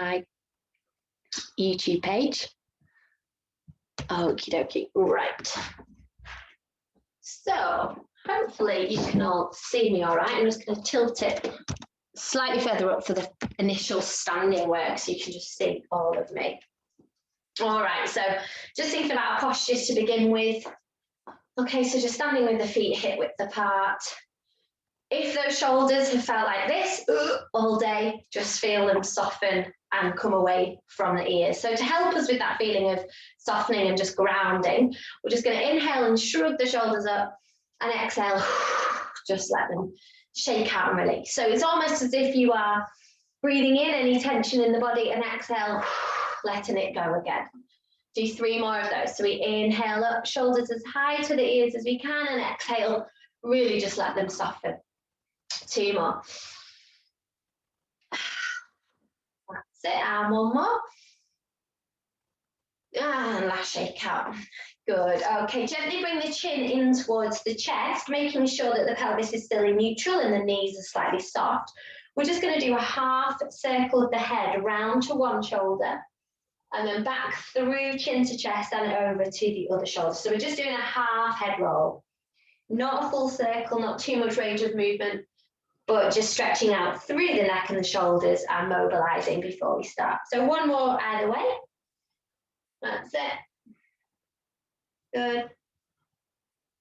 my YouTube page. Okie dokie, right. So hopefully you can all see me all right. I'm just going to tilt it slightly further up for the initial standing work so you can just see all of me. All right, so just thinking about postures to begin with. Okay, so just standing with the feet hip width apart. If those shoulders have felt like this all day, just feel them soften and come away from the ears. So to help us with that feeling of softening and just grounding, we're just going to inhale and shrug the shoulders up, and exhale, just let them shake out and release. So it's almost as if you are breathing in any tension in the body and exhale, letting it go again. Do 3 more of those. So we inhale up, shoulders as high to the ears as we can, and exhale, really just let them soften. 2 more. That's it, and 1 more. And last shake out. Good. Okay, gently bring the chin in towards the chest, making sure that the pelvis is still in neutral and the knees are slightly soft. We're just going to do a half circle of the head round to one shoulder and then back through chin to chest and over to the other shoulder. So we're just doing a half head roll. Not a full circle, not too much range of movement, but just stretching out through the neck and the shoulders and mobilizing before we start. So 1 more either way. That's it. Good.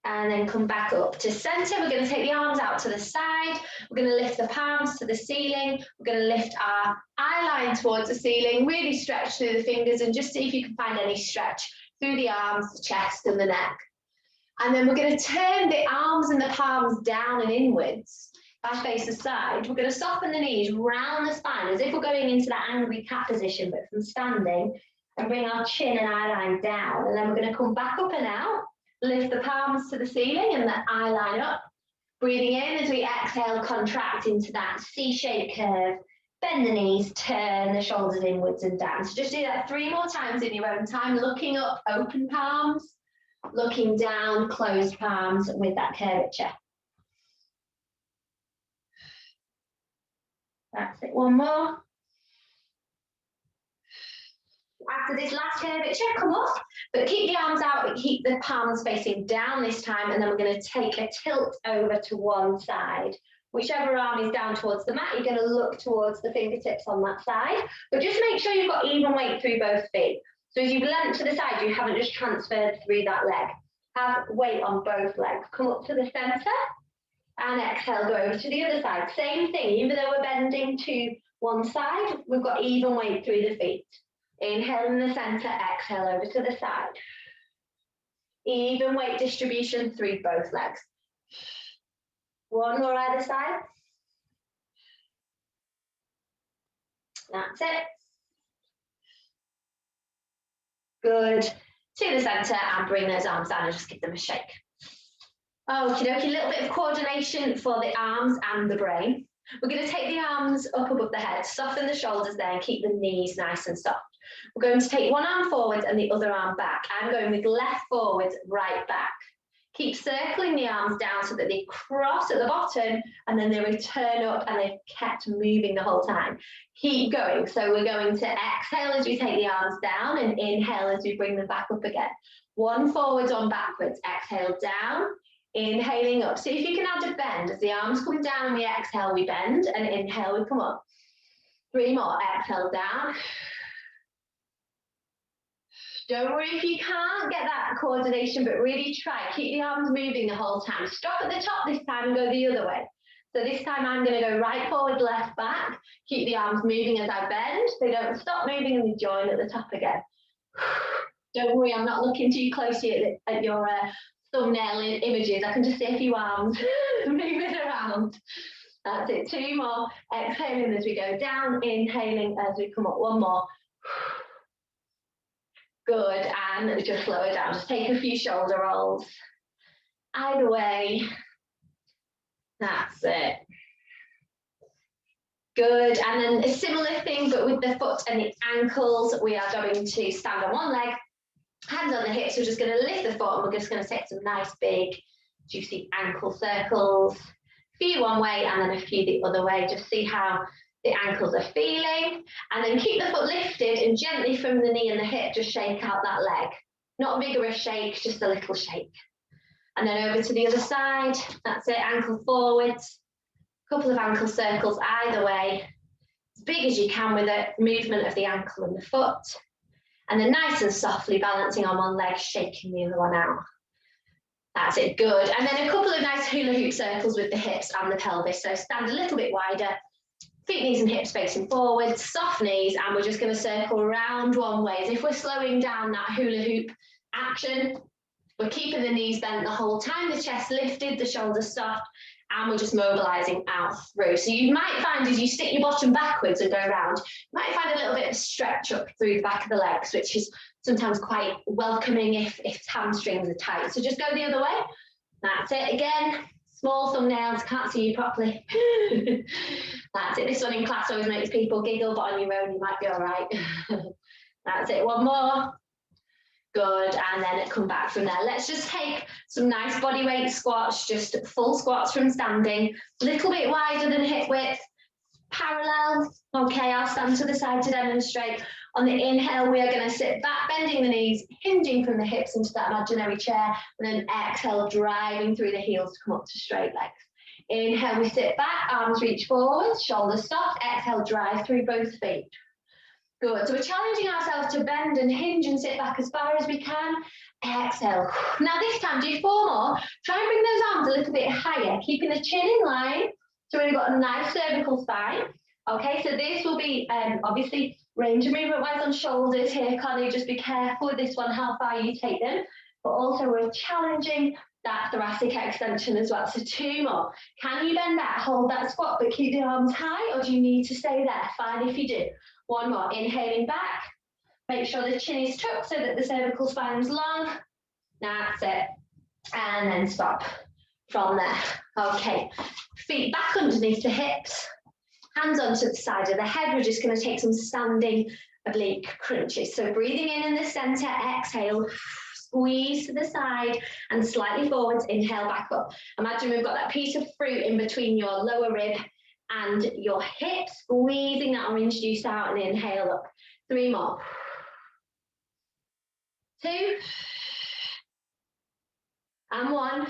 And then come back up to center. We're going to take the arms out to the side. We're going to lift the palms to the ceiling. We're going to lift our eye line towards the ceiling, really stretch through the fingers and just see if you can find any stretch through the arms, the chest and the neck. And then we're going to turn the arms and the palms down and inwards. If I face the side, we're going to soften the knees round the spine as if we're going into that angry cat position, but from standing, and bring our chin and eye line down. And then we're going to come back up and out, lift the palms to the ceiling and the eye line up. Breathing in as we exhale, contract into that C-shaped curve. Bend the knees, turn the shoulders inwards and down. So just do that 3 more times in your own time, looking up, open palms, looking down, closed palms with that curvature. That's it, 1 more. After this last curvature, come up, but keep the arms out, but keep the palms facing down this time, and then we're going to take a tilt over to one side. Whichever arm is down towards the mat, you're going to look towards the fingertips on that side, but just make sure you've got even weight through both feet. So as you've leant to the side, you haven't just transferred through that leg. Have weight on both legs. Come up to the center, and exhale, go over to the other side. Same thing, even though we're bending to one side, we've got even weight through the feet. Inhale in the center, exhale over to the side. Even weight distribution through both legs. 1 more either side. That's it. Good. To the center and bring those arms down and just give them a shake. Okie dokie, a little bit of coordination for the arms and the brain. We're going to take the arms up above the head, soften the shoulders there and keep the knees nice and soft. We're going to take one arm forwards and the other arm back. I'm going with left forwards, right back. Keep circling the arms down so that they cross at the bottom and then they return up and they've kept moving the whole time. Keep going. So we're going to exhale as we take the arms down and inhale as we bring them back up again. 1 forwards, 1 backwards. Exhale down, inhaling up. See if you can add a bend. As the arms come down and we exhale, we bend, and inhale, we come up. 3 more. Exhale down. Don't worry if you can't get that coordination, but really try. Keep the arms moving the whole time. Stop at the top this time and go the other way. So this time I'm going to go right forward, left back. Keep the arms moving as I bend. They don't stop moving and they join at the top again. Don't worry, I'm not looking too closely at your thumbnail images. I can just see a few arms moving around. That's it. 2 more. Exhaling as we go down. Inhaling as we come up. 1 more. Good, and just lower down. Just take a few shoulder rolls. Either way. That's it. Good, and then a similar thing, but with the foot and the ankles, we are going to stand on one leg, hands on the hips. We're just going to lift the foot, and we're just going to take some nice big, juicy ankle circles. A few one way, and then a few the other way. Just see how the ankles are feeling, and then keep the foot lifted and gently from the knee and the hip, just shake out that leg. Not a vigorous shake, just a little shake. And then over to the other side. That's it, ankle forwards. A couple of ankle circles either way, as big as you can with a movement of the ankle and the foot. And then nice and softly balancing on one leg, shaking the other one out. That's it, good. And then a couple of nice hula hoop circles with the hips and the pelvis. So stand a little bit wider, feet, knees and hips facing forward, soft knees, and we're just going to circle around one way. As if we're slowing down that hula hoop action, we're keeping the knees bent the whole time, the chest lifted, the shoulders soft, and we're just mobilizing out through. So you might find as you stick your bottom backwards and go around, you might find a little bit of stretch up through the back of the legs, which is sometimes quite welcoming if hamstrings are tight. So just go the other way. That's it again. Small thumbnails, can't see you properly. That's it. This one in class always makes people giggle, but on your own you might be all right. That's it. One more. Good, and then come back from there. Let's just take some nice body weight squats, just full squats from standing, a little bit wider than hip width, parallel. Okay, I'll stand to the side to demonstrate. On the inhale, we are going to sit back, bending the knees, hinging from the hips into that imaginary chair, and then exhale, driving through the heels to come up to straight legs. Inhale, we sit back, arms reach forward, shoulders soft. Exhale, drive through both feet. Good, so we're challenging ourselves to bend and hinge and sit back as far as we can. Exhale. Now this time, do 4 more. Try and bring those arms a little bit higher, keeping the chin in line. So we've got a nice cervical spine. Okay, so this will be obviously range of movement wise on shoulders here, Connie. Just be careful with this one, how far you take them. But also we're challenging that thoracic extension as well. So 2 more. Can you bend that, hold that squat, but keep the arms high, or do you need to stay there? Fine if you do. 1 more, inhaling back. Make sure the chin is tucked so that the cervical spine is long. That's it. And then stop from there. Okay, feet back underneath the hips. Hands onto the side of the head. We're just going to take some standing oblique crunches. So breathing in the center, exhale, squeeze to the side and slightly forwards, inhale back up. Imagine we've got that piece of fruit in between your lower rib and your hip, squeezing that orange juice out and inhale up. 3 more. 2 and 1.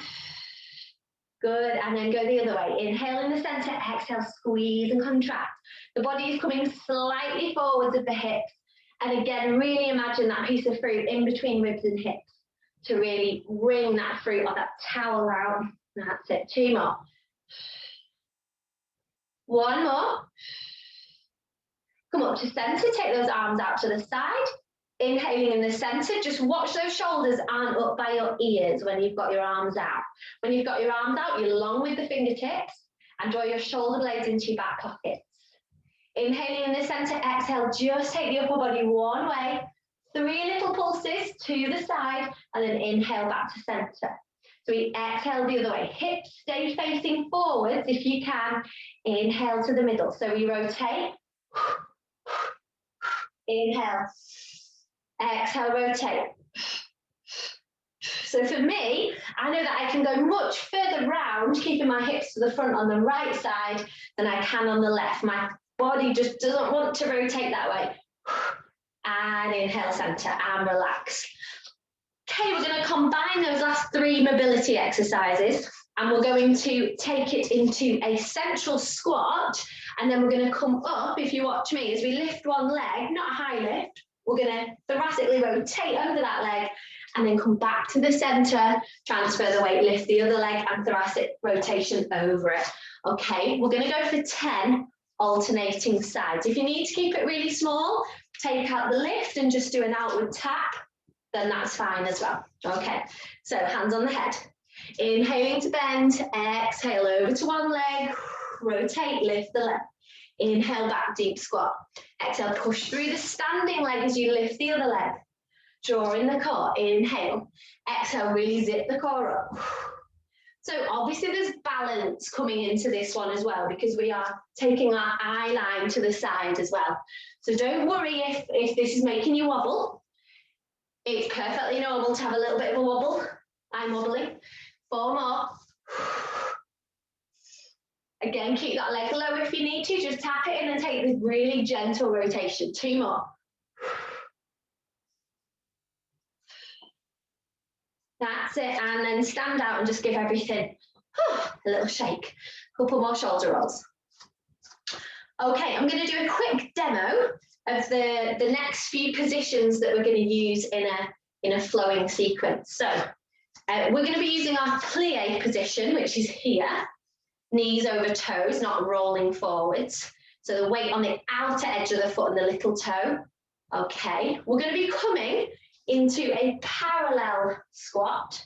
Good, and then go the other way. Inhale in the center, exhale, squeeze and contract. The body is coming slightly forwards of the hips. And again, really imagine that piece of fruit in between ribs and hips to really wring that fruit or that towel out. That's it. 2 more. 1 more. Come up to center, take those arms out to the side. Inhaling in the center, just watch those shoulders aren't up by your ears when you've got your arms out. When you've got your arms out, you're long with the fingertips and draw your shoulder blades into your back pockets. Inhaling in the center, exhale, just take the upper body one way. 3 little pulses to the side and then inhale back to center. So we exhale the other way. Hips stay facing forwards if you can. Inhale to the middle. So we rotate. Inhale. Exhale, rotate. So for me, I know that I can go much further round, keeping my hips to the front on the right side than I can on the left. My body just doesn't want to rotate that way. And inhale, center, and relax. Okay, we're going to combine those last 3 mobility exercises, and we're going to take it into a central squat, and then we're going to come up, if you watch me, as we lift one leg, not a high lift, we're going to thoracically rotate over that leg, and then come back to the center, transfer the weight, lift the other leg, and thoracic rotation over it. Okay, we're going to go for 10 alternating sides. If you need to keep it really small, take out the lift and just do an outward tap, then that's fine as well. Okay, so hands on the head. Inhaling to bend, exhale over to one leg, rotate, lift the leg. Inhale back, deep squat. Exhale, push through the standing leg as you lift the other leg. Draw in the core, inhale. Exhale, really zip the core up. So obviously there's balance coming into this one as well, because we are taking our eye line to the side as well. So don't worry if this is making you wobble. It's perfectly normal to have a little bit of a wobble. I'm wobbling. 4 more. Again, keep that leg low if you need to. Just tap it in and take this really gentle rotation. 2 more. That's it. And then stand out and just give everything a little shake. Couple more shoulder rolls. Okay, I'm going to do a quick demo of the next few positions that we're going to use in a flowing sequence. So we're going to be using our plie position, which is here. Knees over toes, not rolling forwards. So the weight on the outer edge of the foot and the little toe. Okay, we're going to be coming into a parallel squat,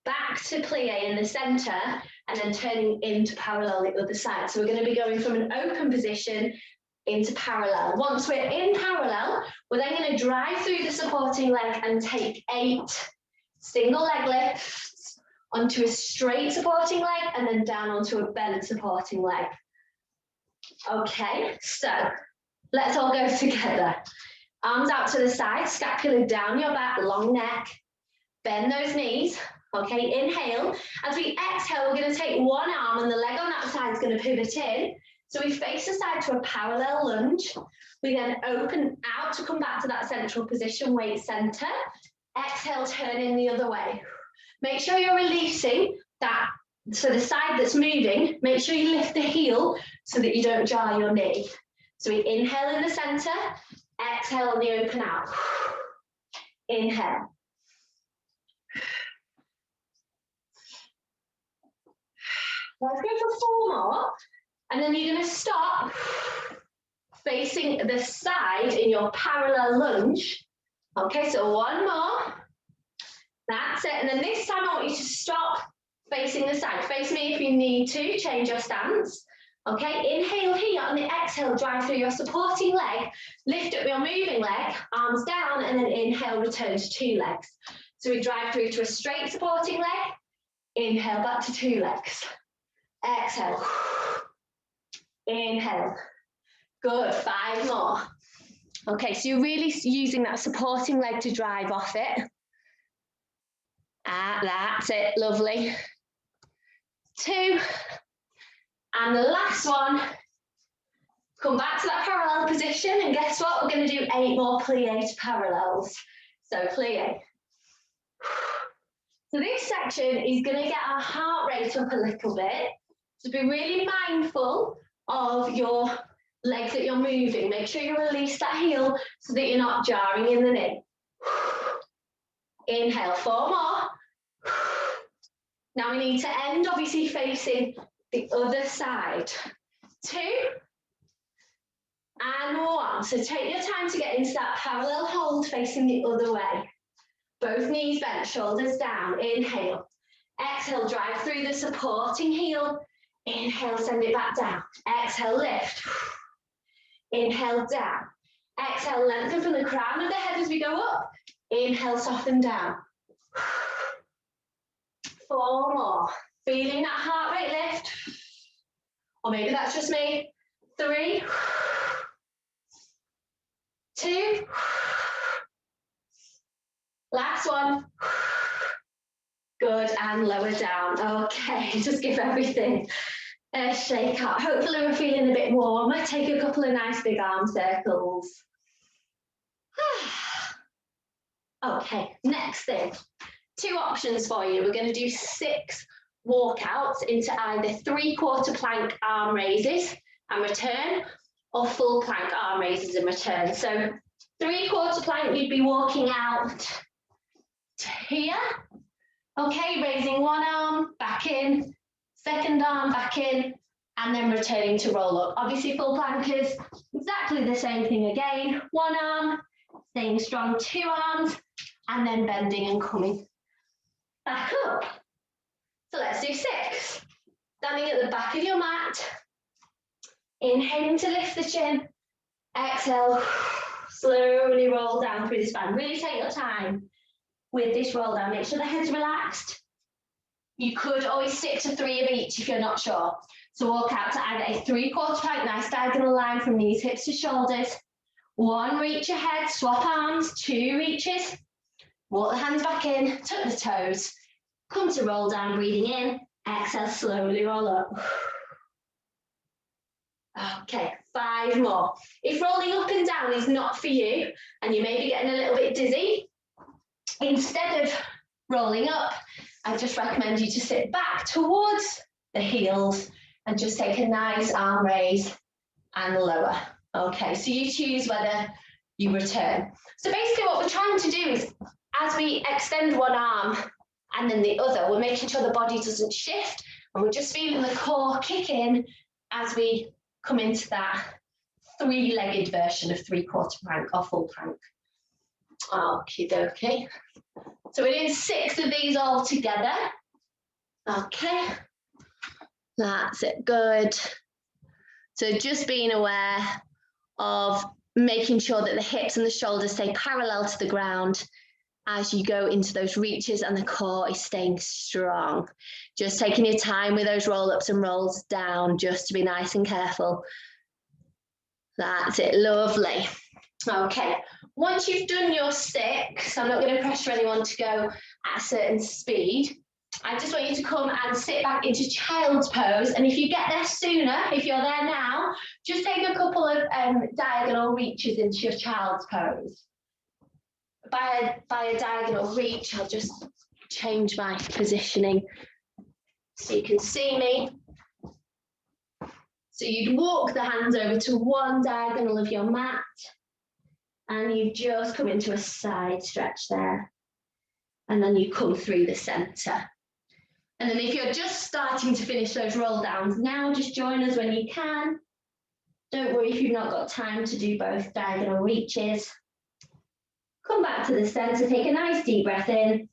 back to plie in the center, and then turning into parallel the other side. So we're going to be going from an open position into parallel. Once we're in parallel, we're then going to drive through the supporting leg and take 8 single leg lifts onto a straight supporting leg and then down onto a bent supporting leg. Okay, so let's all go together. Arms out to the side, scapula down your back, long neck. Bend those knees. Okay, inhale. As we exhale, we're going to take one arm and the leg on that side is going to pivot in. So we face the side to a parallel lunge. We then open out to come back to that central position, weight center. Exhale, turn in the other way. Make sure you're releasing that, so the side that's moving, make sure you lift the heel so that you don't jar your knee. So we inhale in the center, exhale on the open out. Inhale. Let's go for 4 more. And then you're going to stop facing the side in your parallel lunge. Okay, so 1 more. That's it. And then this time I want you to stop facing the side. Face me if you need to, change your stance. Okay, inhale here. On the exhale, drive through your supporting leg. Lift up your moving leg, arms down, and then inhale, return to 2 legs. So we drive through to a straight supporting leg. Inhale, back to 2 legs. Exhale. Inhale. Good, 5 more. Okay, so you're really using that supporting leg to drive off it. That's it, lovely. 2. And the last one. Come back to that parallel position, and guess what? We're going to do 8 more plie parallels. So plie. So this section is going to get our heart rate up a little bit. So be really mindful of your leg that you're moving. Make sure you release that heel so that you're not jarring in the knee. Inhale, 4 more. Now we need to end obviously facing the other side. 2 and 1. So take your time to get into that parallel hold facing the other way. Both knees bent, shoulders down. Inhale. Exhale, drive through the supporting heel. Inhale, send it back down. Exhale, lift. Inhale, down. Exhale, lengthen from the crown of the head as we go up. Inhale, soften down. 4 more. Feeling that heart rate lift. Or maybe that's just me. 3. 2. Last one. Good, and lower down. Okay, just give everything a shake up. Hopefully we're feeling a bit warmer. Take a couple of nice big arm circles. Okay, next thing. 2 options for you. We're going to do 6 walkouts into either 3/4 plank arm raises and return, or full plank arm raises and return. So 3/4 plank, you'd be walking out to here. Okay, raising one arm, back in, second arm, back in, and then returning to roll up. Obviously, full plank is exactly the same thing again. One arm, staying strong, 2 arms, and then bending and coming back up. So let's do 6. Standing at the back of your mat. Inhaling to lift the chin. Exhale, slowly roll down through the spine. Really take your time with this roll down. Make sure the head's relaxed. You could always stick to 3 of each if you're not sure. So walk out to either a 3/4 plank, nice diagonal line from knees, hips to shoulders. 1 reach ahead, swap arms, 2 reaches. Walk the hands back in, tuck the toes. Come to roll down, breathing in. Exhale, slowly roll up. Okay, 5 more. If rolling up and down is not for you, and you may be getting a little bit dizzy, instead of rolling up, I just recommend you to sit back towards the heels and just take a nice arm raise and lower. Okay, so you choose whether you return. So basically what we're trying to do is, as we extend one arm and then the other, we're making sure the body doesn't shift, and we're just feeling the core kick in as we come into that 3-legged version of 3/4 plank or full plank. Okie dokie. So we're doing 6 of these all together. Okay. That's it, good. So just being aware of making sure that the hips and the shoulders stay parallel to the ground as you go into those reaches, and the core is staying strong. Just taking your time with those roll-ups and rolls down, just to be nice and careful. That's it, lovely. Okay, once you've done your 6, I'm not going to pressure anyone to go at a certain speed. I just want you to come and sit back into child's pose, and if you get there sooner, if you're there now, just take a couple of diagonal reaches into your child's pose. By a diagonal reach, I'll just change my positioning so you can see me. So you'd walk the hands over to one diagonal of your mat, and you just come into a side stretch there, and then you come through the centre. And then if you're just starting to finish those roll downs now, just join us when you can. Don't worry if you've not got time to do both diagonal reaches. Come back to the centre, take a nice deep breath in,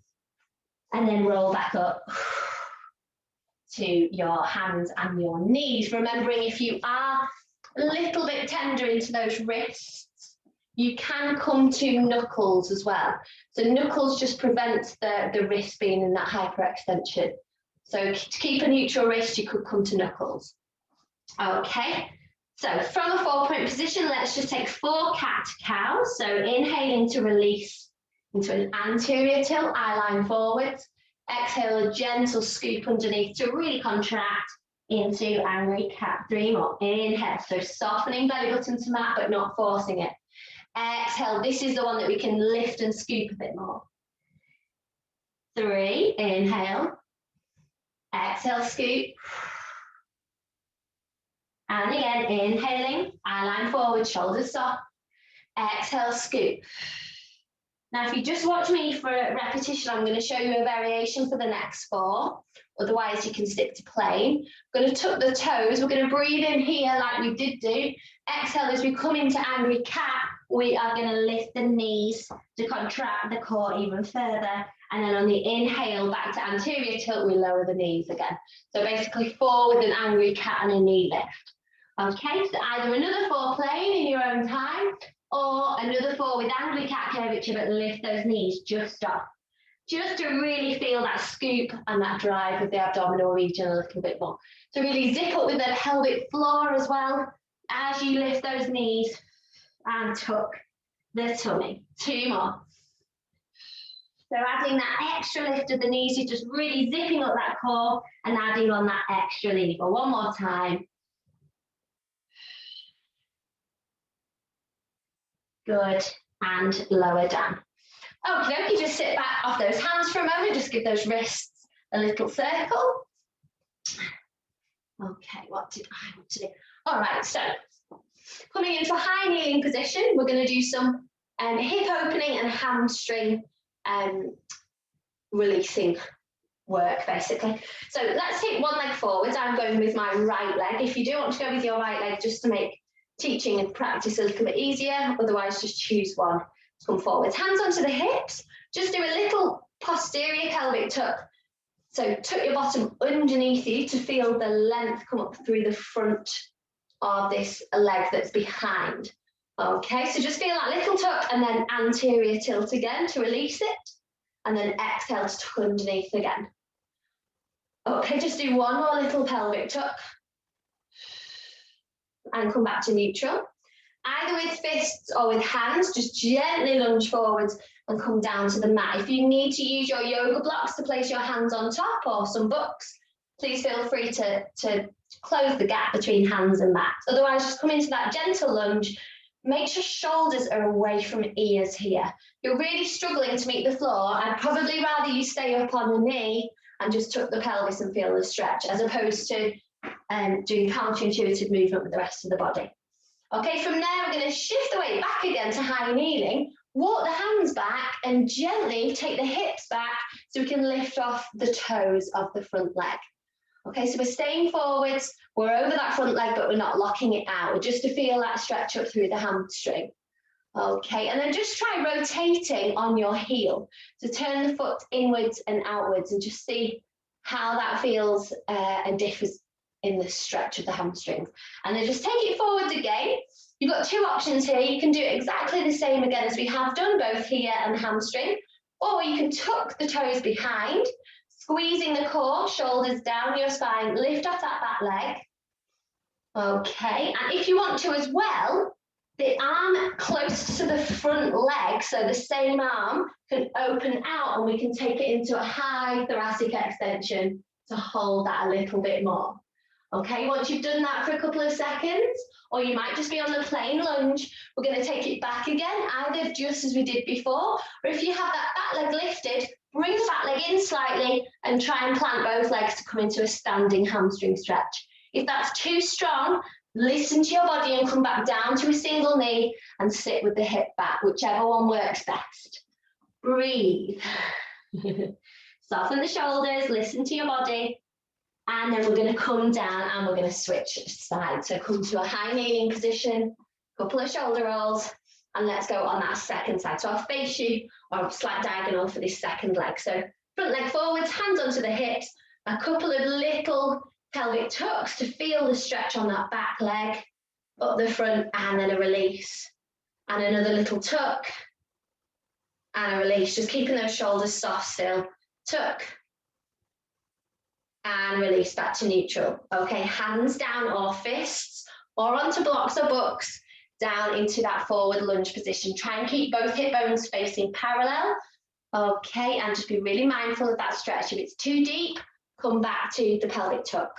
and then roll back up to your hands and your knees. Remembering, if you are a little bit tender into those wrists, you can come to knuckles as well. So knuckles just prevents the wrist being in that hyperextension. So to keep a neutral wrist, you could come to knuckles. Okay. So from a 4-point position, let's just take 4 cat-cow. So inhaling to release into an anterior tilt, eye line forwards. Exhale, a gentle scoop underneath to really contract into angry cat. 3 more. Inhale, so softening belly button to mat, but not forcing it. Exhale, this is the one that we can lift and scoop a bit more. 3, inhale. Exhale, scoop. And again, inhaling, eye line forward, shoulders soft. Exhale, scoop. Now, if you just watch me for a repetition, I'm going to show you a variation for the next 4. Otherwise, you can stick to plain. We're going to tuck the toes. We're going to breathe in here like we did do. Exhale, as we come into angry cat, we are going to lift the knees to contract the core even further. And then on the inhale, back to anterior tilt, we lower the knees again. So basically 4 with an angry cat and a knee lift. Okay, so either another 4 plain in your own time, or another 4 with angry cat curvature, but lift those knees just up. Just to really feel that scoop and that drive with the abdominal region a little bit more. So really zip up with the pelvic floor as well as you lift those knees and tuck the tummy. 2 more. So adding that extra lift of the knees, you're just really zipping up that core and adding on that extra lever. 1 more time. Good, and lower down. Okay, just sit back off those hands for a moment, just give those wrists a little circle. Okay, what did I want to do? All right, so coming into a high kneeling position, we're going to do some hip opening and hamstring releasing work, basically. So let's take one leg forwards. I'm going with my right leg. If you do want to go with your right leg, just to make teaching and practice a little bit easier, otherwise just choose one to come forwards. Hands onto the hips, just do a little posterior pelvic tuck. So tuck your bottom underneath you to feel the length come up through the front of this leg that's behind. Okay, so just feel that little tuck and then anterior tilt again to release it, and then exhale to tuck underneath again. Okay, just do one more little pelvic tuck and come back to neutral. Either with fists or with hands, just gently lunge forwards and come down to the mat. If you need to use your yoga blocks to place your hands on top or some books, please feel free to close the gap between hands and mat. Otherwise, just come into that gentle lunge. Make sure shoulders are away from ears here. You're really struggling to meet the floor. I'd probably rather you stay up on the knee and just tuck the pelvis and feel the stretch, as opposed to doing counterintuitive movement with the rest of the body. Okay, from there, we're going to shift the weight back again to high kneeling, walk the hands back and gently take the hips back so we can lift off the toes of the front leg. Okay, so we're staying forwards, we're over that front leg, but we're not locking it out, just to feel that stretch up through the hamstring. Okay, and then just try rotating on your heel. So turn the foot inwards and outwards and just see how that feels and differs in the stretch of the hamstrings. And then just take it forwards again. You've got two options here. You can do exactly the same again as we have done, both here and hamstring, or you can tuck the toes behind, squeezing the core, shoulders down your spine, lift off that back leg. Okay, and if you want to as well, the arm close to the front leg, so the same arm can open out and we can take it into a high thoracic extension to hold that a little bit more. Okay, once you've done that for a couple of seconds, or you might just be on the plain lunge, we're going to take it back again, either just as we did before, or if you have that back leg lifted, bring the back leg in slightly and try and plant both legs to come into a standing hamstring stretch. If that's too strong, listen to your body and come back down to a single knee and sit with the hip back, whichever one works best. Breathe. Soften the shoulders, listen to your body. And then we're going to come down and we're going to switch sides. So come to a high kneeling position, couple of shoulder rolls, and let's go on that second side. So I'll face you or a slight diagonal for this second leg. So front leg forwards, hands onto the hips, a couple of little pelvic tucks to feel the stretch on that back leg, up the front, and then a release. And another little tuck and a release, just keeping those shoulders soft still. Tuck. And release back to neutral. Okay, hands down or fists or onto blocks or books down into that forward lunge position. Try and keep both hip bones facing parallel. Okay, and just be really mindful of that stretch. If it's too deep, come back to the pelvic tuck.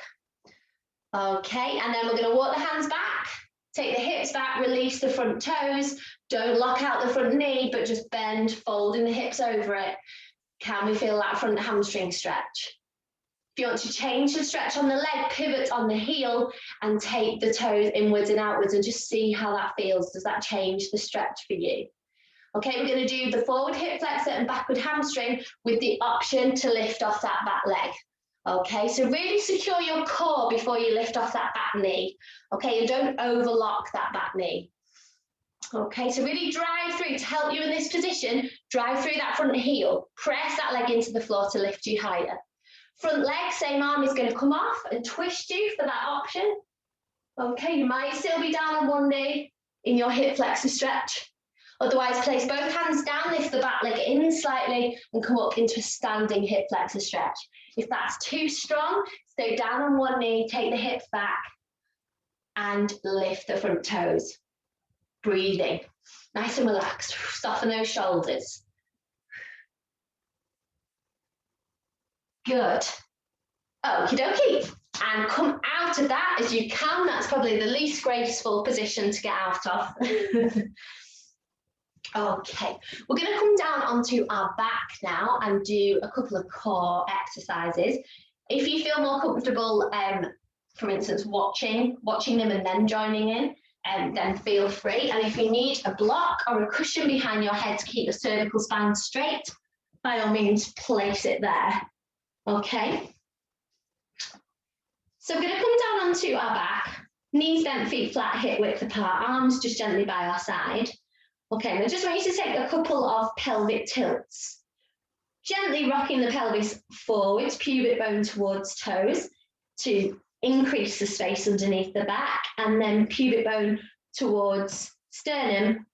Okay, and then we're going to walk the hands back, take the hips back, release the front toes. Don't lock out the front knee, but just bend, folding the hips over it. Can we feel that front hamstring stretch? If you want to change the stretch on the leg, pivot on the heel and take the toes inwards and outwards and just see how that feels. Does that change the stretch for you? Okay, we're going to do the forward hip flexor and backward hamstring with the option to lift off that back leg. Okay, so really secure your core before you lift off that back knee. Okay, and don't overlock that back knee. Okay, so really drive through to help you in this position. Drive through that front heel. Press that leg into the floor to lift you higher. Front leg, same arm is going to come off and twist you for that option. Okay, you might still be down on one knee in your hip flexor stretch. Otherwise, place both hands down, lift the back leg in slightly and come up into a standing hip flexor stretch. If that's too strong, stay down on one knee, take the hips back and lift the front toes. Breathing, nice and relaxed. Soften those shoulders. Good. Okie dokie. And come out of that as you can. That's probably the least graceful position to get out of. Okay, we're going to come down onto our back now and do a couple of core exercises. If you feel more comfortable, for instance, watching them and then joining in, then feel free. And if you need a block or a cushion behind your head to keep the cervical spine straight, by all means, place it there. Okay. So we're going to come down onto our back, knees bent, feet flat, hip width apart, arms just gently by our side. Okay, and I just want you to take a couple of pelvic tilts. Gently rocking the pelvis forwards, pubic bone towards toes to increase the space underneath the back, and then pubic bone towards sternum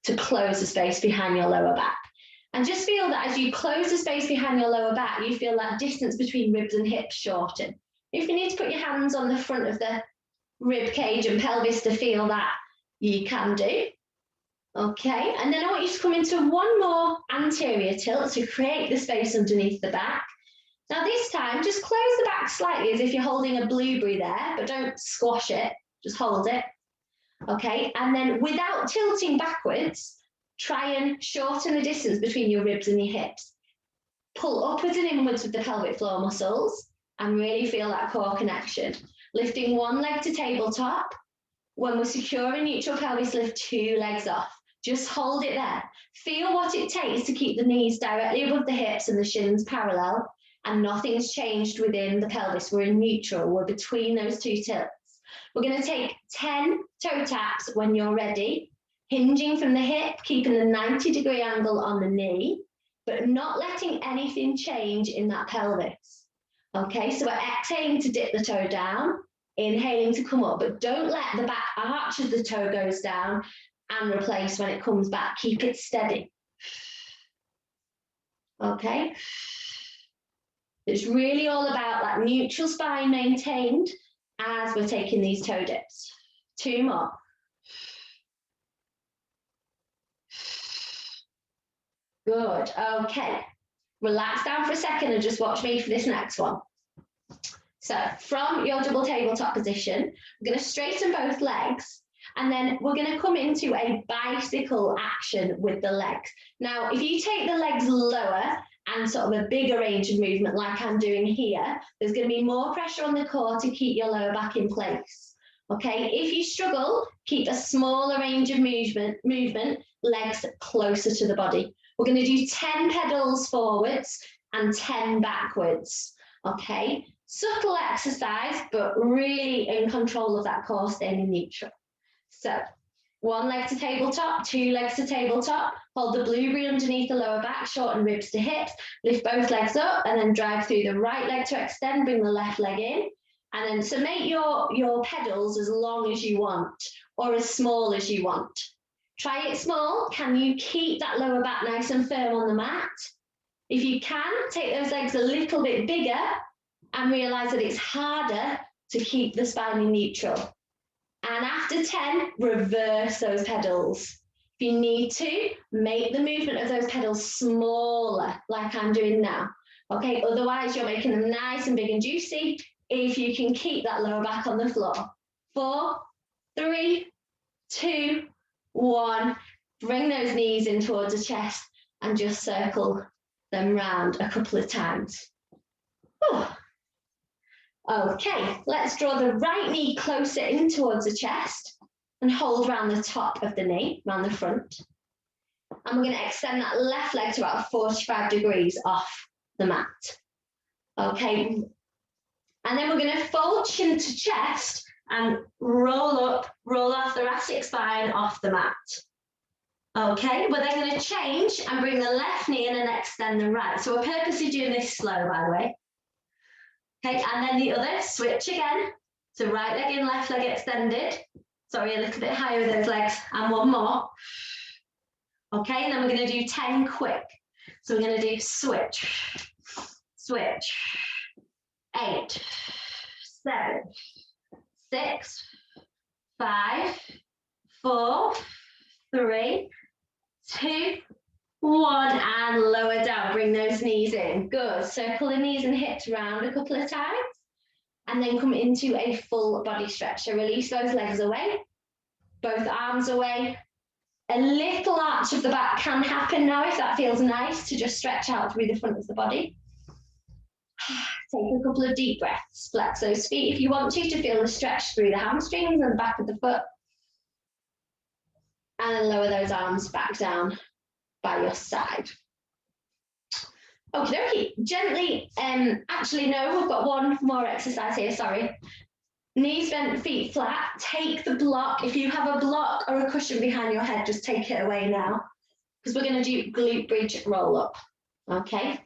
to close the space behind your lower back. And just feel that as you close the space behind your lower back, you feel that distance between ribs and hips shorten. If you need to put your hands on the front of the rib cage and pelvis to feel that, you can do. Okay, and then I want you to come into one more anterior tilt to create the space underneath the back. Now this time, just close the back slightly as if you're holding a blueberry there, but don't squash it, just hold it. Okay, and then without tilting backwards, try and shorten the distance between your ribs and your hips. Pull upwards and inwards with the pelvic floor muscles and really feel that core connection. Lifting one leg to tabletop. When we're secure in neutral pelvis, lift 2 legs off. Just hold it there. Feel what it takes to keep the knees directly above the hips and the shins parallel, and nothing's changed within the pelvis. We're in neutral, we're between those 2 tilts. We're going to take 10 toe taps when you're ready, hinging from the hip, keeping the 90-degree angle on the knee, but not letting anything change in that pelvis. Okay, so we're exhaling to dip the toe down, inhaling to come up, but don't let the back arch of the toe goes down and replace when it comes back. Keep it steady. Okay. It's really all about that neutral spine maintained as we're taking these toe dips. 2 more. Good. Okay. Relax down for a second and just watch me for this next one. So from your double tabletop position, we're going to straighten both legs, and then we're going to come into a bicycle action with the legs. Now, if you take the legs lower and sort of a bigger range of movement like I'm doing here, there's going to be more pressure on the core to keep your lower back in place. Okay, if you struggle, keep a smaller range of movement, legs closer to the body. We're going to do 10 pedals forwards and 10 backwards. Okay, subtle exercise, but really in control of that core staying in neutral. So 1 leg to tabletop, 2 legs to tabletop, hold the blueberry underneath the lower back, shorten ribs to hips, lift both legs up and then drive through the right leg to extend, bring the left leg in. And then so make your pedals as long as you want or as small as you want. Try it small. Can you keep that lower back nice and firm on the mat? If you can, take those legs a little bit bigger and realize that it's harder to keep the spine in neutral. And after 10, reverse those pedals. If you need to, make the movement of those pedals smaller, like I'm doing now. Okay, otherwise you're making them nice and big and juicy if you can keep that lower back on the floor. 4, 3, 2, 1. Bring those knees in towards the chest and just circle them round a couple of times. Whew. Okay, let's draw the right knee closer in towards the chest and hold around the top of the knee, around the front. And we're going to extend that left leg to about 45 degrees off the mat. Okay, and then we're going to fold chin to chest and roll up, roll our thoracic spine off the mat. Okay, we're then going to change and bring the left knee in and extend the right. So we're purposely doing this slow, by the way. Okay, and then the other, switch again. So right leg in, left leg extended. Sorry, a little bit higher with those legs. And 1 more. Okay, and then we're going to do 10 quick. So we're going to do switch, switch, 8, 7, 6, 5, 4, 3, 2, 1, and lower down. Bring those knees in. Good. Circle the knees and hips round a couple of times. And then come into a full body stretch. So release those legs away, both arms away. A little arch of the back can happen now if that feels nice to just stretch out through the front of the body. Take a couple of deep breaths. Flex those feet if you want to feel the stretch through the hamstrings and the back of the foot. And then lower those arms back down by your side. Okay, okay, gently, actually no, we've got one more exercise here, sorry. Knees bent, feet flat, take the block. If you have a block or a cushion behind your head, just take it away now, because we're going to do glute bridge roll up, okay?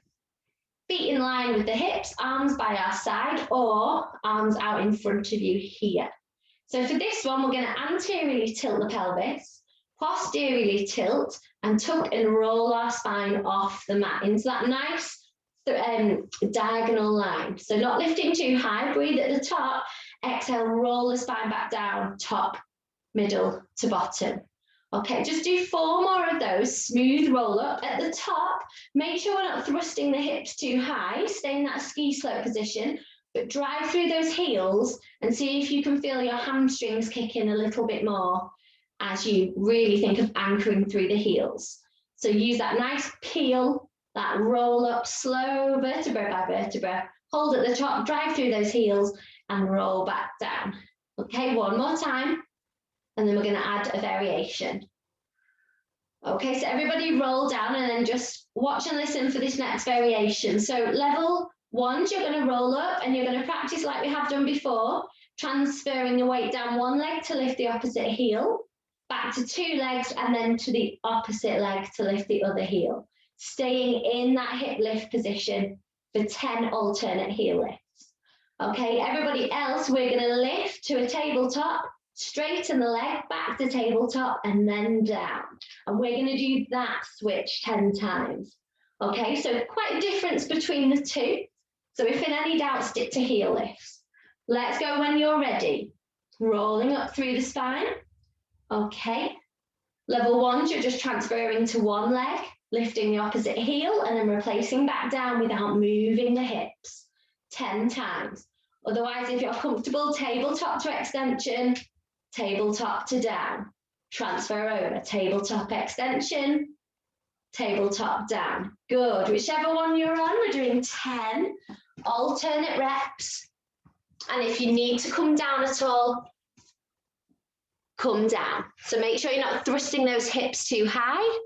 Feet in line with the hips, arms by our side or arms out in front of you here. So for this one, we're going to anteriorly tilt the pelvis, posteriorly tilt and tuck and roll our spine off the mat into that nice diagonal line. So not lifting too high, breathe at the top, exhale, roll the spine back down, top, middle to bottom. Okay, just do 4 more of those, smooth roll up. At the top, make sure we're not thrusting the hips too high, stay in that ski slope position, but drive through those heels and see if you can feel your hamstrings kick in a little bit more as you really think of anchoring through the heels. So use that nice peel, that roll up, slow vertebra by vertebra, hold at the top, drive through those heels and roll back down. Okay, one more time. And then we're going to add a variation. Okay, so everybody roll down and then just watch and listen for this next variation. So level 1, you're going to roll up and you're going to practice like we have done before, transferring the weight down one leg to lift the opposite heel, back to 2 legs, and then to the opposite leg to lift the other heel. Staying in that hip lift position for 10 alternate heel lifts. Okay, everybody else, we're going to lift to a tabletop, straighten the leg, back to tabletop, and then down. And we're going to do that switch 10 times. Okay, so quite a difference between the two. So if in any doubt, stick to heel lifts. Let's go when you're ready. Rolling up through the spine. Okay. Level 1, you're just transferring to one leg, lifting the opposite heel, and then replacing back down without moving the hips. 10 times. Otherwise, if you're comfortable, tabletop to extension, tabletop to down. Transfer over, tabletop extension, tabletop down. Good. Whichever one you're on, we're doing 10 alternate reps. And if you need to come down at all, come down. So make sure you're not thrusting those hips too high.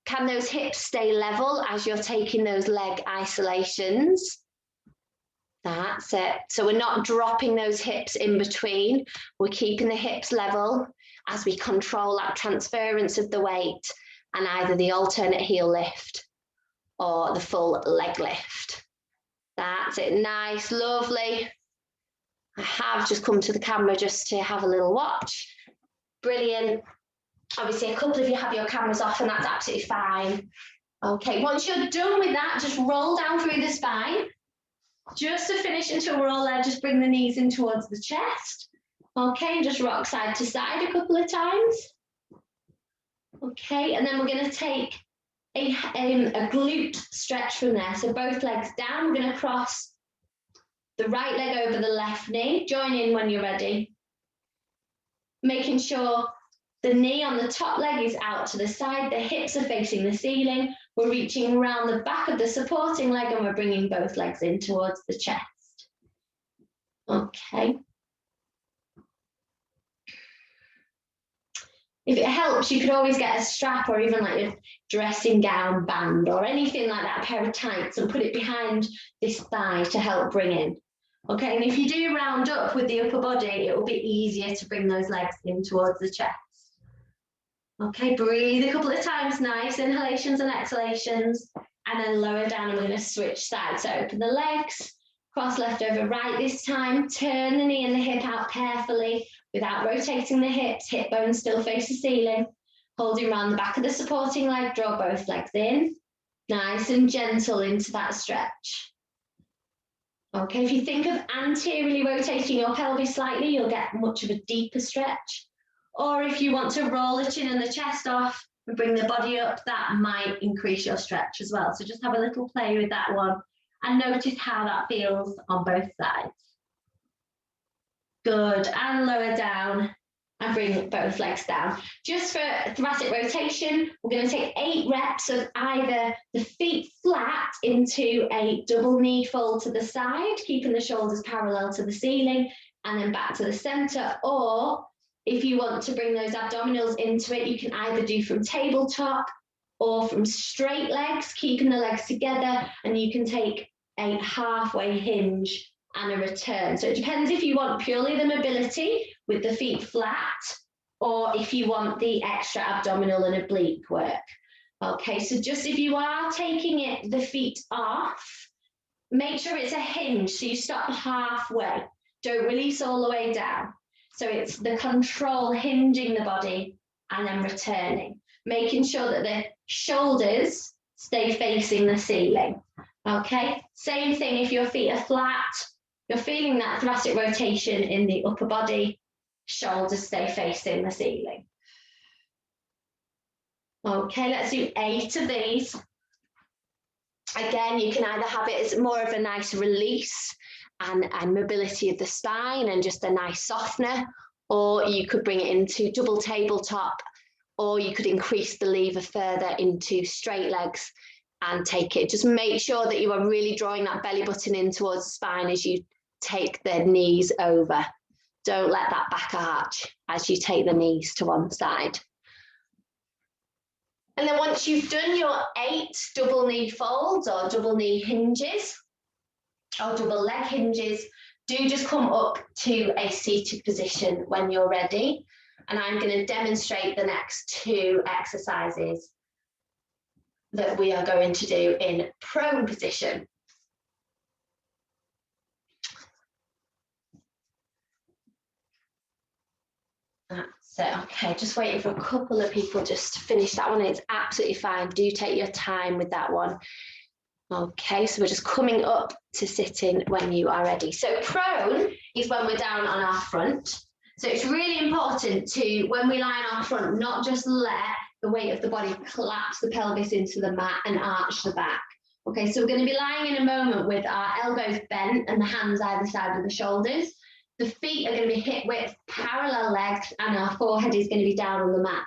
Can those hips stay level as you're taking those leg isolations? That's it. So we're not dropping those hips in between. We're keeping the hips level as we control that transference of the weight and either the alternate heel lift or the full leg lift. That's it. Nice, lovely. I have just come to the camera just to have a little watch. Brilliant. Obviously, a couple of you have your cameras off and that's absolutely fine. Okay, once you're done with that, just roll down through the spine. Just to finish until we're all there, just bring the knees in towards the chest. Okay, and just rock side to side a couple of times. Okay, and then we're going to take a glute stretch from there. So both legs down, we're going to cross the right leg over the left knee. Join in when you're ready. Making sure the knee on the top leg is out to the side, the hips are facing the ceiling. We're reaching around the back of the supporting leg and we're bringing both legs in towards the chest. Okay. If it helps, you could always get a strap or even like a dressing gown band or anything like that, a pair of tights, and put it behind this thigh to help bring in. Okay, and if you do round up with the upper body, it will be easier to bring those legs in towards the chest. Okay, breathe a couple of times, nice inhalations and exhalations, and then lower down and we're going to switch sides. So open the legs, cross left over right this time, turn the knee and the hip out carefully without rotating the hips, hip bones still face the ceiling, holding around the back of the supporting leg, draw both legs in, nice and gentle into that stretch. Okay, if you think of anteriorly rotating your pelvis slightly, you'll get much of a deeper stretch. Or if you want to roll the chin and the chest off and bring the body up, that might increase your stretch as well. So just have a little play with that one and notice how that feels on both sides. Good, and lower down and bring both legs down. Just for thoracic rotation, we're going to take 8 reps of either the feet flat into a double knee fold to the side, keeping the shoulders parallel to the ceiling, and then back to the center. Or if you want to bring those abdominals into it, you can either do from tabletop or from straight legs, keeping the legs together, and you can take a halfway hinge and a return. So it depends if you want purely the mobility with the feet flat or if you want the extra abdominal and oblique work. Okay, so just if you are taking the feet off, make sure it's a hinge, so you stop halfway. Don't release all the way down. So it's the control hinging the body and then returning, making sure that the shoulders stay facing the ceiling. Okay, same thing if your feet are flat, you're feeling that thoracic rotation in the upper body, shoulders stay facing the ceiling. Okay, let's do 8 of these. Again, you can either have it as more of a nice release and mobility of the spine and just a nice softener, or you could bring it into double tabletop, or you could increase the lever further into straight legs and take it. Just make sure that you are really drawing that belly button in towards the spine as you take the knees over. Don't let that back arch as you take the knees to one side. And then once you've done your 8 double knee folds or double knee hinges or double leg hinges, do just come up to a seated position when you're ready. And I'm going to demonstrate the next 2 exercises that we are going to do in prone position. That's it. Okay, just waiting for a couple of people just to finish that one. It's absolutely fine. Do take your time with that one. Okay, so we're just coming up to sitting when you are ready. So prone is when we're down on our front. So it's really important to, when we lie on our front, not just let the weight of the body collapse the pelvis into the mat and arch the back. Okay, so we're going to be lying in a moment with our elbows bent and the hands either side of the shoulders. The feet are going to be hip width, parallel legs, and our forehead is going to be down on the mat.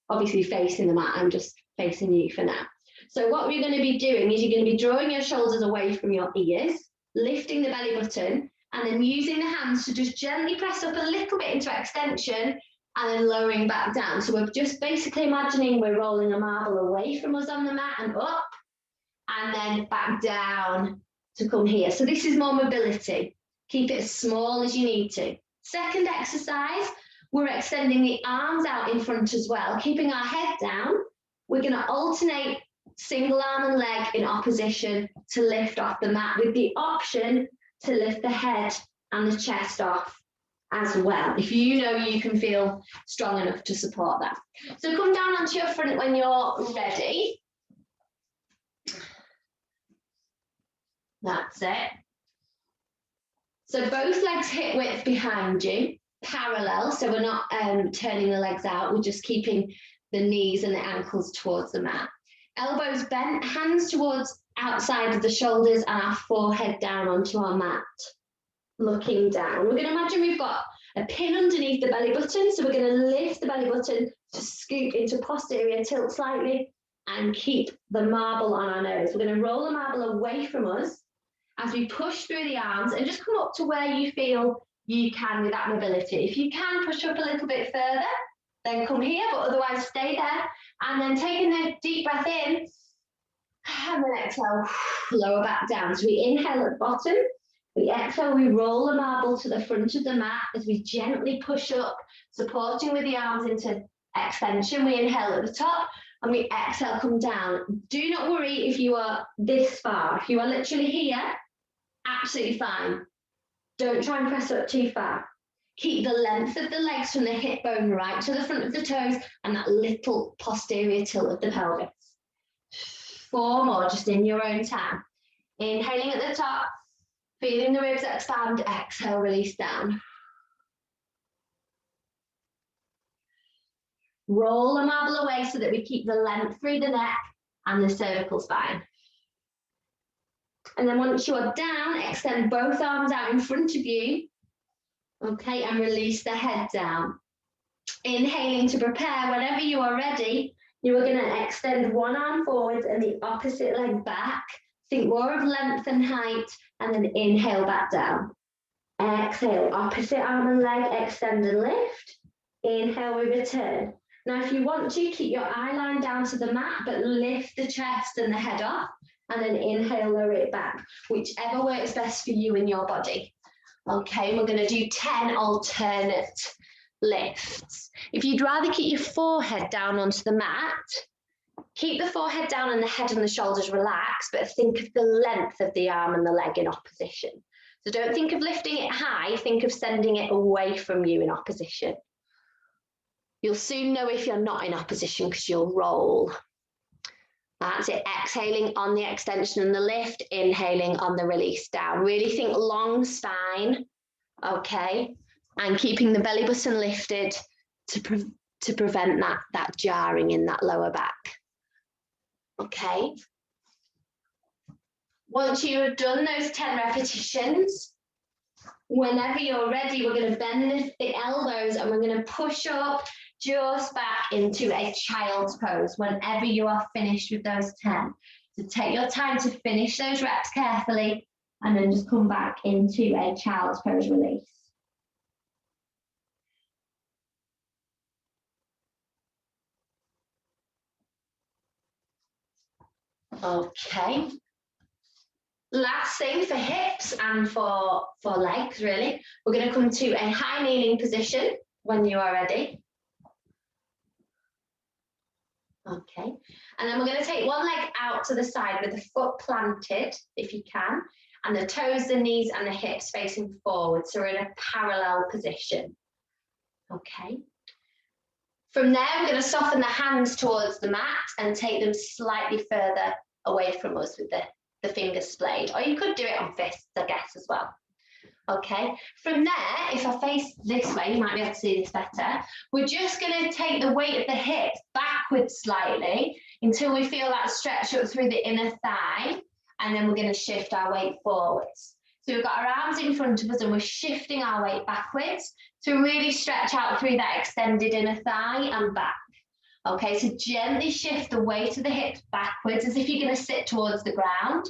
Obviously facing the mat, I'm just facing you for now. So what we're going to be doing is you're going to be drawing your shoulders away from your ears, lifting the belly button, and then using the hands to just gently press up a little bit into extension and then lowering back down. So we're just basically imagining we're rolling a marble away from us on the mat and up, and then back down to come here. So this is more mobility. Keep it as small as you need to. Second exercise, we're extending the arms out in front as well, keeping our head down. We're going to alternate single arm and leg in opposition to lift off the mat, with the option to lift the head and the chest off as well, if you know you can feel strong enough to support that. So come down onto your front when you're ready. That's it. So both legs hip width behind you, parallel, so we're not turning the legs out, we're just keeping the knees and the ankles towards the mat. Elbows bent, hands towards outside of the shoulders and our forehead down onto our mat, looking down. We're going to imagine we've got a pin underneath the belly button, so we're going to lift the belly button to scoot into posterior tilt slightly and keep the marble on our nose. We're going to roll the marble away from us as we push through the arms and just come up to where you feel you can with that mobility. If you can push up a little bit further, then come here, but otherwise stay there. And then taking a deep breath in, and then exhale, lower back down. So we inhale at the bottom, we exhale, we roll the marble to the front of the mat as we gently push up, supporting with the arms into extension. We inhale at the top, and we exhale, come down. Do not worry if you are this far. If you are literally here, absolutely fine. Don't try and press up too far. Keep the length of the legs from the hip bone right to the front of the toes and that little posterior tilt of the pelvis. 4 more, just in your own time. Inhaling at the top, feeling the ribs expand, exhale, release down. Roll the marble away so that we keep the length through the neck and the cervical spine. And then once you are down, extend both arms out in front of you. Okay, and release the head down. Inhaling to prepare, whenever you are ready, you are going to extend one arm forwards and the opposite leg back. Think more of length and height, and then inhale back down. Exhale, opposite arm and leg, extend and lift. Inhale, we return. Now, if you want to, keep your eye line down to the mat, but lift the chest and the head off, and then inhale, lower it back, whichever works best for you and your body. Okay, we're going to do 10 alternate lifts. If you'd rather keep your forehead down onto the mat, keep the forehead down and the head and the shoulders relaxed, but think of the length of the arm and the leg in opposition. So don't think of lifting it high, think of sending it away from you in opposition. You'll soon know if you're not in opposition because you'll roll. That's it, exhaling on the extension and the lift, inhaling on the release down. Really think long spine, okay? And keeping the belly button lifted to to prevent that jarring in that lower back. Okay. Once you have done those 10 repetitions, whenever you're ready, we're going to bend the elbows and we're going to push up just back into a child's pose whenever you are finished with those 10. So take your time to finish those reps carefully and then just come back into a child's pose release. Okay. Last thing for hips and for legs, really, we're going to come to a high kneeling position when you are ready. Okay, and then we're going to take one leg out to the side with the foot planted, if you can, and the toes, the knees, and the hips facing forward, so we're in a parallel position. Okay. From there, we're going to soften the hands towards the mat and take them slightly further away from us with the fingers splayed, or you could do it on fists, I guess, as well. Okay, from there, if I face this way, you might be able to see this better. We're just going to take the weight of the hips backwards slightly until we feel that stretch up through the inner thigh, and then we're going to shift our weight forwards. So we've got our arms in front of us and we're shifting our weight backwards to really stretch out through that extended inner thigh and back. Okay, so gently shift the weight of the hips backwards as if you're going to sit towards the ground.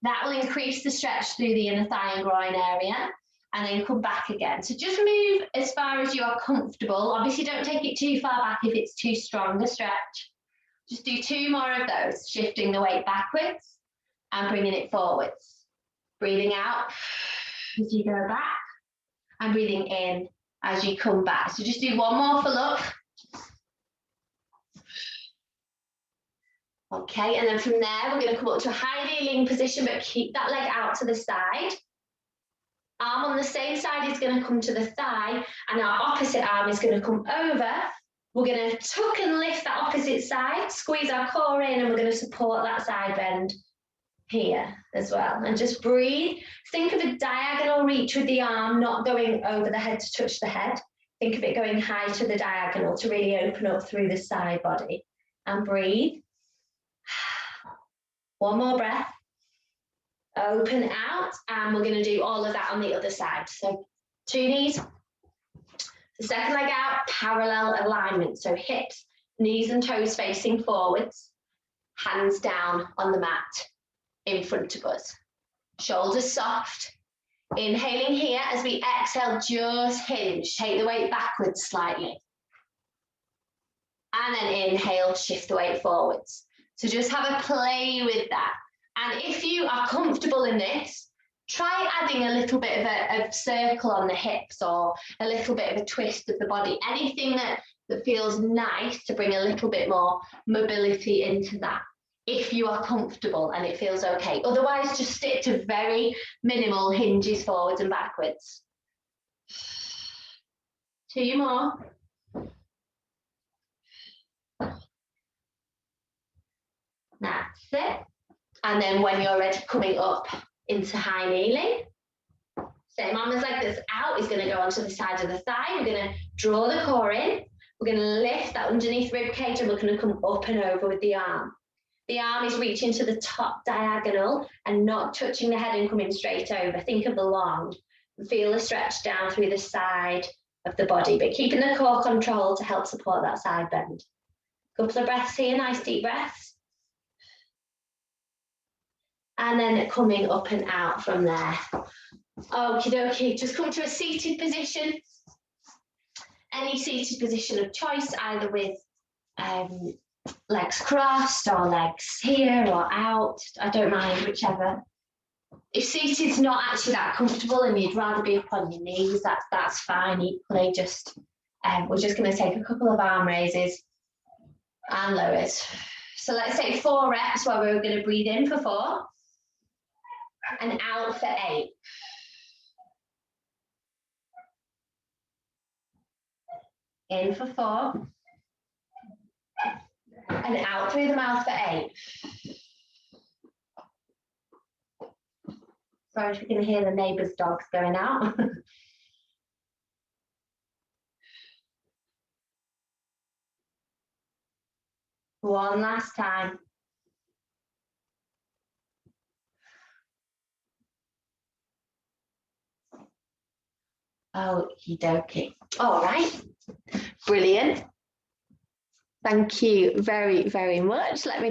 That will increase the stretch through the inner thigh and groin area, and then come back again. So just move as far as you are comfortable. Obviously, don't take it too far back if it's too strong a stretch. Just do 2 more of those, shifting the weight backwards and bringing it forwards. Breathing out as you go back and breathing in as you come back. So just do 1 more for look. Okay, and then from there, we're going to come up to a high kneeling position, but keep that leg out to the side. Arm on the same side is going to come to the thigh, and our opposite arm is going to come over. We're going to tuck and lift that opposite side, squeeze our core in, and we're going to support that side bend here as well. And just breathe. Think of a diagonal reach with the arm, not going over the head to touch the head. Think of it going high to the diagonal to really open up through the side body. And breathe. 1 more breath. Open out, and we're going to do all of that on the other side. So 2 knees, the second leg out, parallel alignment. So hips, knees and toes facing forwards, hands down on the mat in front of us. Shoulders soft. Inhaling here as we exhale, just hinge. Take the weight backwards slightly. And then inhale, shift the weight forwards. So just have a play with that. And if you are comfortable in this, try adding a little bit of a circle on the hips or a little bit of a twist of the body. Anything that feels nice to bring a little bit more mobility into that, if you are comfortable and it feels okay. Otherwise, just stick to very minimal hinges forwards and backwards. 2 more. That's it. And then when you're ready, coming up into high kneeling. Same arm as leg that's out is going to go onto the side of the thigh. We're going to draw the core in. We're going to lift that underneath rib cage and we're going to come up and over with the arm. The arm is reaching to the top diagonal and not touching the head and coming straight over. Think of the long. Feel the stretch down through the side of the body, but keeping the core control to help support that side bend. Couple of breaths here, nice deep breaths. And then coming up and out from there. Okie dokie, just come to a seated position. Any seated position of choice, either with legs crossed or legs here or out. I don't mind, whichever. If seated's not actually that comfortable and you'd rather be up on your knees, that's fine equally. Just we're just going to take a couple of arm raises and lowers. So let's take 4 reps where we're going to breathe in for 4 and out for 8. In for 4 and out through the mouth for 8. Sorry if you can hear the neighbour's dogs going out. One last time. Okie dokie. All right. Brilliant. Thank you very, very much. Let me just